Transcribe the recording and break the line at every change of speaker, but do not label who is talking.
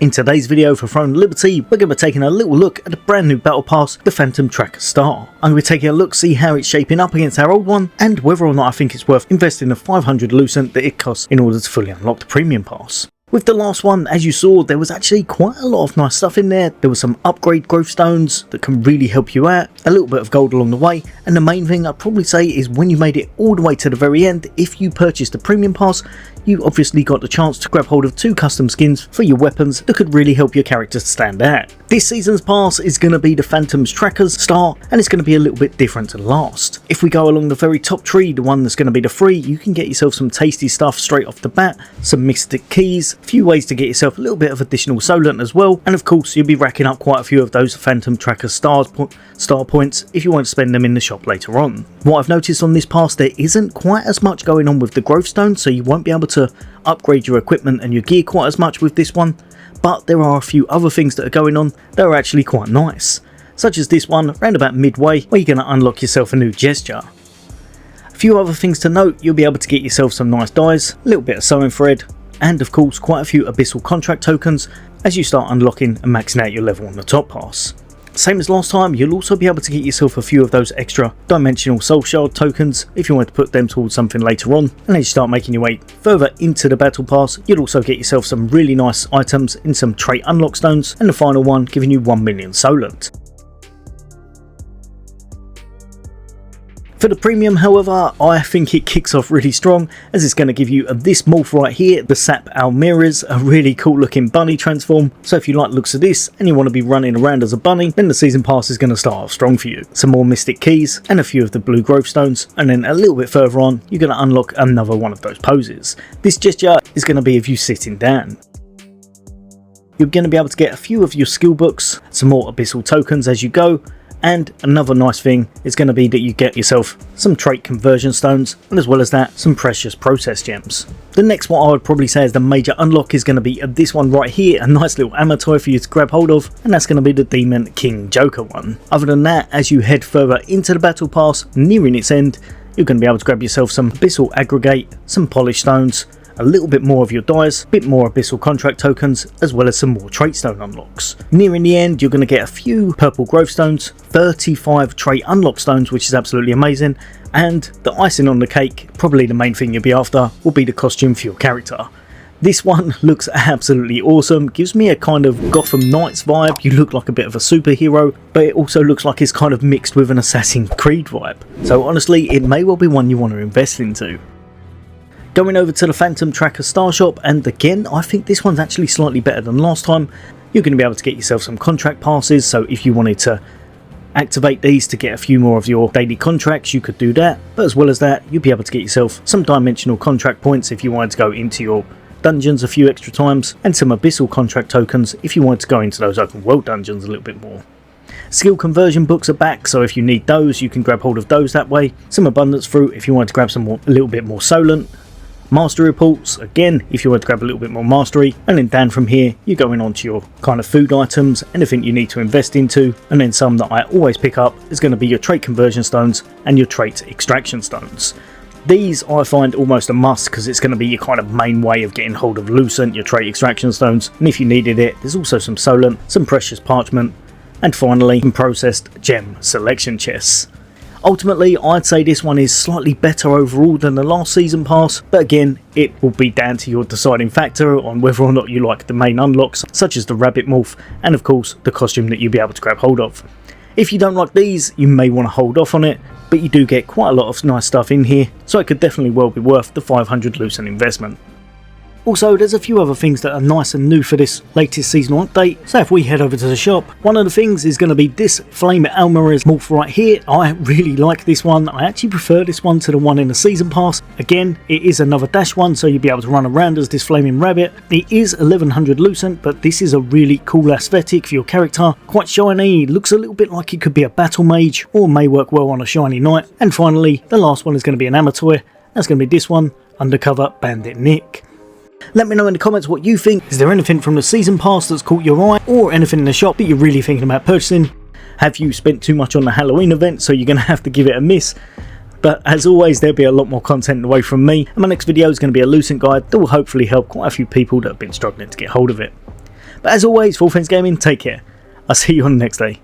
In today's video for Throne of Liberty, we're going to be taking a little look at the brand new battle pass, the Phantom Tracker Star. I'm going to be taking a look, see how it's shaping up against our old one, and whether or not I think it's worth investing the 500 Lucent that it costs in order to fully unlock the premium pass. With the last one, as you saw, there was actually quite a lot of nice stuff in there. There was some upgrade growth stones that can really help you out, a little bit of gold along the way, and the main thing I'd probably say is when you made it all the way to the very end, if you purchased the premium pass, you obviously got the chance to grab hold of 2 custom skins for your weapons that could really help your character stand out. This season's pass is going to be the Phantom's Trackers Star, and it's going to be a little bit different to last. If we go along the very top tree, the one that's going to be the free, you can get yourself some tasty stuff straight off the bat, some mystic keys, a few ways to get yourself a little bit of additional Solent as well, and of course you'll be racking up quite a few of those Phantom Tracker star points if you want to spend them in the shop later on. What I've noticed on this pass, there isn't quite as much going on with the growth stone, so you won't be able to upgrade your equipment and your gear quite as much with this one, but there are a few other things that are going on that are actually quite nice, such as this one round about midway where you're going to unlock yourself a new gesture. A few other things to note: you'll be able to get yourself some nice dyes, a little bit of sewing thread, and of course quite a few abyssal contract tokens as you start unlocking and maxing out your level on the top pass. Same as last time, you'll also be able to get yourself a few of those extra dimensional soul shard tokens if you want to put them towards something later on, and as you start making your way further into the battle pass, you'll also get yourself some really nice items in some trait unlock stones, and the final one giving you 1 million Solent. For the premium, however, I think it kicks off really strong, as it's going to give you this morph right here, the Sap Almira's, a really cool looking bunny transform. So if you like the looks of this and you want to be running around as a bunny, then the season pass is going to start off strong for you. Some more mystic keys and a few of the blue growth stones, and then a little bit further on you're going to unlock another one of those poses. This gesture is going to be of you sitting down. You're going to be able to get a few of your skill books, some more abyssal tokens as you go, and another nice thing is going to be that you get yourself some trait conversion stones, and as well as that, some precious process gems. The next one I would probably say is the major unlock is going to be this one right here, a nice little ammo toy for you to grab hold of, and that's going to be the Demon King Joker one. Other than that, as you head further into the battle pass, nearing its end, you're going to be able to grab yourself some abyssal aggregate, some polished stones, a little bit more of your dyes, a bit more abyssal contract tokens, as well as some more trait stone unlocks. Nearing the end, you're going to get a few purple growth stones, 35 trait unlock stones, which is absolutely amazing, and the icing on the cake, probably the main thing you'll be after, will be the costume for your character. This one looks absolutely awesome, gives me a kind of Gotham Knights vibe. You look like a bit of a superhero, but it also looks like it's kind of mixed with an Assassin's Creed vibe. So honestly, it may well be one you want to invest into. Going over to the Phantom Tracker Star Shop, and again I think this one's actually slightly better than last time. You're going to be able to get yourself some contract passes, so if you wanted to activate these to get a few more of your daily contracts, you could do that, but as well as that, you'll be able to get yourself some dimensional contract points if you wanted to go into your dungeons a few extra times, and some abyssal contract tokens if you wanted to go into those open world dungeons a little bit more. Skill conversion books are back, so if you need those you can grab hold of those that way. Some abundance fruit if you want to grab some more, a little bit more Solent. Mastery reports, again, if you want to grab a little bit more mastery, and then down from here you're going on to your kind of food items, anything you need to invest into, and then some that I always pick up is going to be your trait conversion stones and your trait extraction stones. These I find almost a must because it's going to be your kind of main way of getting hold of Lucent, your trait extraction stones, and if you needed it, there's also some Solent, some precious parchment, and finally some processed gem selection chests. Ultimately, I'd say this one is slightly better overall than the last season pass, but again, it will be down to your deciding factor on whether or not you like the main unlocks, such as the rabbit morph, and of course, the costume that you'll be able to grab hold of. If you don't like these, you may want to hold off on it, but you do get quite a lot of nice stuff in here, so it could definitely well be worth the 500 Lucent investment. Also, there's a few other things that are nice and new for this latest seasonal update, so if we head over to the shop, one of the things is going to be this Flame Almira's morph right here. I really like this one. I actually prefer this one to the one in the season pass. Again, it is another dash one, so you'll be able to run around as this flaming rabbit. It is 1100 Lucent, but this is a really cool aesthetic for your character. Quite shiny, looks a little bit like it could be a battle mage, or may work well on a shiny knight. And finally, the last one is going to be an ammo toy. That's going to be this one, Undercover Bandit Nick. Let me know in the comments what you think. Is there anything from the season pass that's caught your eye, or anything in the shop that you're really thinking about purchasing? Have you spent too much on the Halloween event, so you're going to have to give it a miss? But as always, there'll be a lot more content away from me, and my next video is going to be a Lucent guide that will hopefully help quite a few people that have been struggling to get hold of it. But as always, for all things gaming, take care. I'll see you on the next day.